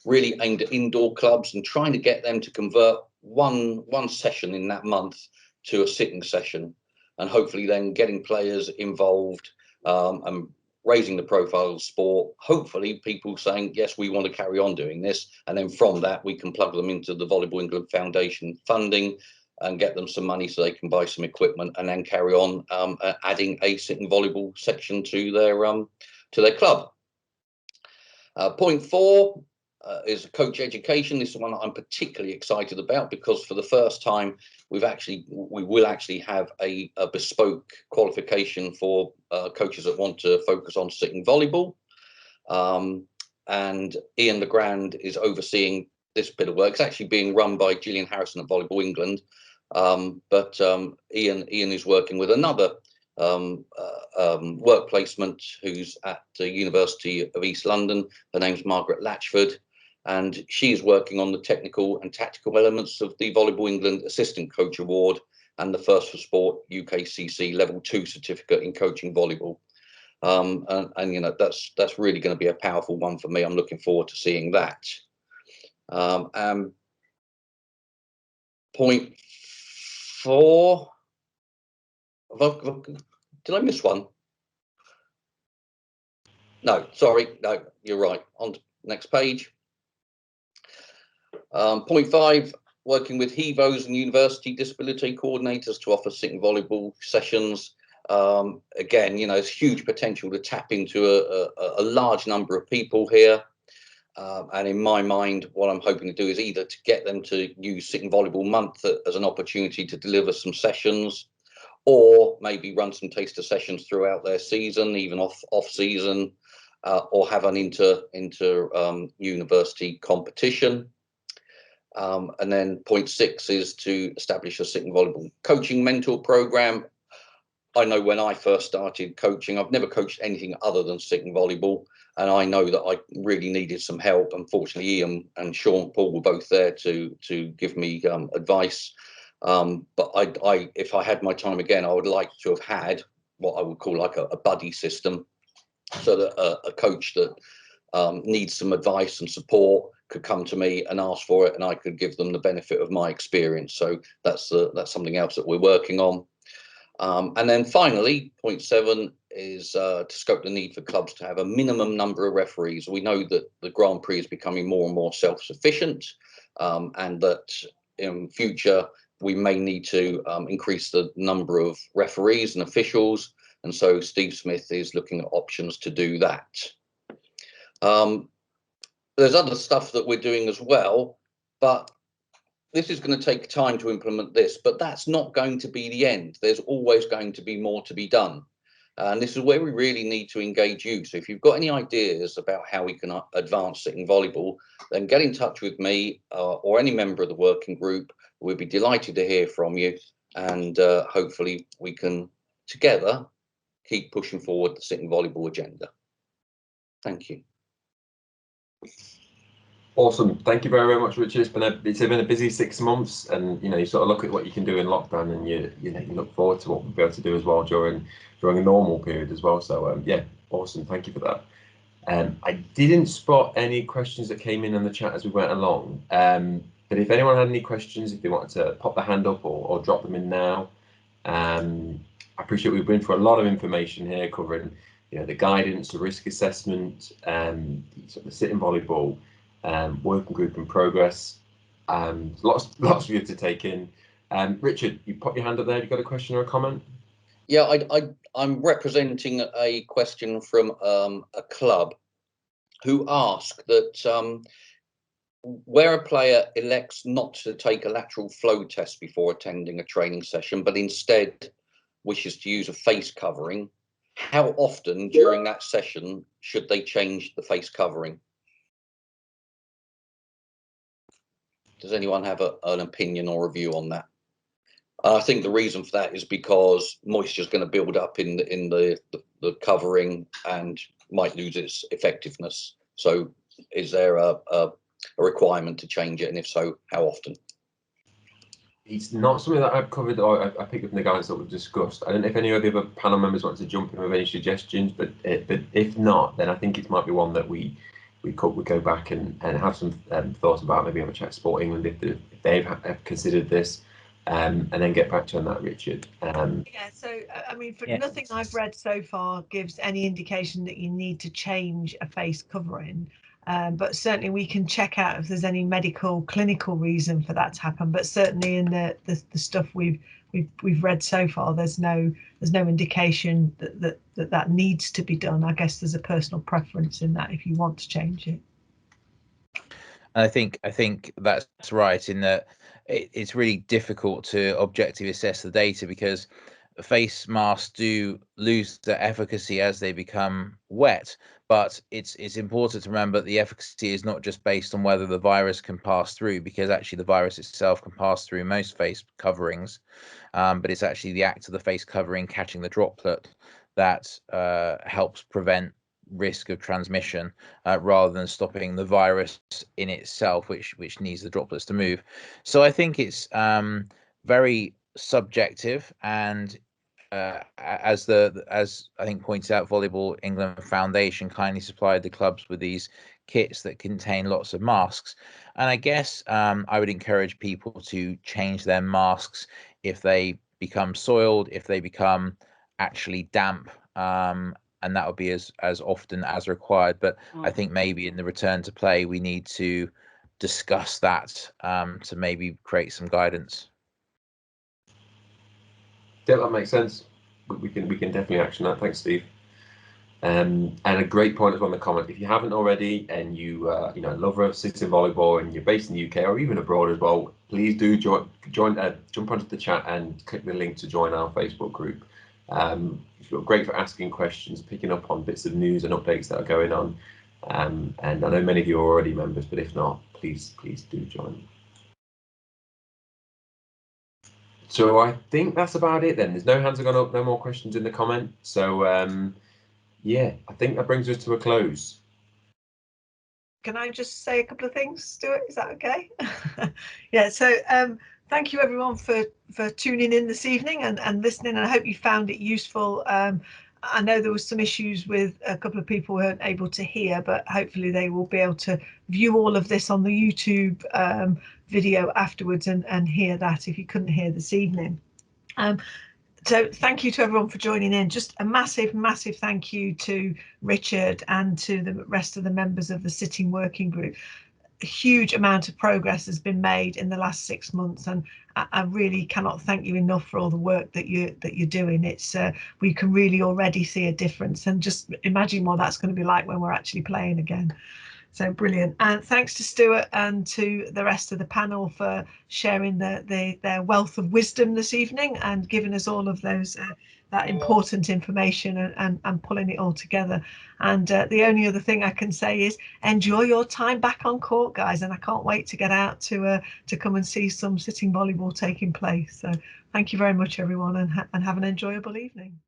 really aimed at indoor clubs and trying to get them to convert one session in that month to a sitting session, and hopefully then getting players involved and raising the profile of the sport. Hopefully people saying, yes, we want to carry on doing this, and then from that we can plug them into the Volleyball England Foundation funding and get them some money so they can buy some equipment and then carry on adding a sitting volleyball section to their club. Point 4 is coach education. This is one that I'm particularly excited about, because for the first time we will actually have a bespoke qualification for coaches that want to focus on sitting volleyball. And Ian Legrand is overseeing this bit of work. It's actually being run by Gillian Harrison at Volleyball England, but Ian is working with another work placement who's at the University of East London. Her name's Margaret Latchford, and she's working on the technical and tactical elements of the Volleyball England Assistant Coach Award and the First for Sport UKCC Level 2 certificate in coaching volleyball. And you know, that's really going to be a powerful one for me. I'm looking forward to seeing that. Point 4. Did I miss one? No, sorry. No, you're right. On to next page. Point 5, working with HEVOs and university disability coordinators to offer sitting volleyball sessions. Again, you know, there's huge potential to tap into a large number of people here. And in my mind, what I'm hoping to do is either to get them to use Sitting Volleyball Month as an opportunity to deliver some sessions, or maybe run some taster sessions throughout their season, even off season, or have an inter university competition. And then point 6 is to establish a sitting volleyball coaching mentor program. I know when I first started coaching, I've never coached anything other than sitting volleyball, and I know that I really needed some help. Unfortunately, Ian and Sean Paul were both there to give me advice. But if I had my time again, I would like to have had what I would call like a buddy system, so that a coach that needs some advice and support could come to me and ask for it, and I could give them the benefit of my experience. So that's something else that we're working on. And then finally, point 7 is to scope the need for clubs to have a minimum number of referees. We know that the Grand Prix is becoming more and more self-sufficient, and that in future we may need to increase the number of referees and officials. And so Steve Smith is looking at options to do that. There's other stuff that we're doing as well, but this is going to take time to implement this, but that's not going to be the end. There's always going to be more to be done. And this is where we really need to engage you. So if you've got any ideas about how we can advance sitting volleyball, then get in touch with me or any member of the working group. We'd be delighted to hear from you. And hopefully we can together keep pushing forward the sitting volleyball agenda. Thank you. Awesome. Thank you very, very much, Richard. It's been a busy 6 months, and you know, you sort of look at what you can do in lockdown, and you look forward to what we'll be able to do as well during a normal period as well. So yeah, awesome. Thank you for that. I didn't spot any questions that came in the chat as we went along. But if anyone had any questions, if they wanted to pop their hand up or drop them in now, I appreciate we've been through a lot of information here covering, the guidance, the risk assessment, the Sitting Volleyball working group in progress. Lots for you to take in. Richard, you pop your hand up there. You got a question or a comment? Yeah, I'm representing a question from a club who ask that where a player elects not to take a lateral flow test before attending a training session, but instead wishes to use a face covering, how often during that session should they change the face covering? Does anyone have an opinion or a view on that? I think the reason for that is because moisture is going to build up in the covering and might lose its effectiveness. So is there a requirement to change it, and if so, how often? It's not something that I've covered or I picked up in the guidance that we've discussed. I don't know if any of the other panel members want to jump in with any suggestions, but if not, then I think it might be one that we could go back and have some thoughts about. Maybe have a chat to Sport England if they've considered this, and then get back to you on that, Richard. Yeah, so I mean, nothing I've read so far gives any indication that you need to change a face covering. But certainly we can check out if there's any medical, clinical reason for that to happen. But certainly in the stuff we've read so far, there's no indication that needs to be done. I guess there's a personal preference in that if you want to change it. I think that's right in that it's really difficult to objectively assess the data because face masks do lose their efficacy as they become wet. But it's important to remember that the efficacy is not just based on whether the virus can pass through, because actually the virus itself can pass through most face coverings, but it's actually the act of the face covering catching the droplet that helps prevent risk of transmission rather than stopping the virus in itself, which needs the droplets to move. So I think it's very subjective, and as I think pointed out, Volleyball England Foundation kindly supplied the clubs with these kits that contain lots of masks, and I guess I would encourage people to change their masks if they become soiled, if they become actually damp, and that would be as often as required. But I think maybe in the return to play we need to discuss that to maybe create some guidance. Yeah, that makes sense. We can definitely action that. Thanks, Steve. And a great point as well in the comment. If you haven't already, and you love Sitting Volleyball, and you're based in the UK or even abroad as well, please do jump onto the chat and click the link to join our Facebook group. You're great for asking questions, picking up on bits of news and updates that are going on. And I know many of you are already members, but if not, please do join. So I think that's about it then. There's no hands have gone up, no more questions in the comment. So yeah, I think that brings us to a close. Can I just say a couple of things, Stuart? Is that okay? Yeah, so thank you everyone for tuning in this evening and listening. I hope you found it useful. I know there was some issues with a couple of people who weren't able to hear, but hopefully they will be able to view all of this on the YouTube video afterwards and hear that if you couldn't hear this evening. So thank you to everyone for joining in. Just a massive thank you to Richard and to the rest of the members of the Sitting Working Group. A huge amount of progress has been made in the last 6 months, and I really cannot thank you enough for all the work that you're doing. It's we can really already see a difference, and just imagine what that's going to be like when we're actually playing again. So brilliant. And thanks to Stuart and to the rest of the panel for sharing their wealth of wisdom this evening and giving us all of those that important information and pulling it all together. And the only other thing I can say is enjoy your time back on court, guys, and I can't wait to get out to come and see some sitting volleyball taking place. So thank you very much, everyone, and have an enjoyable evening.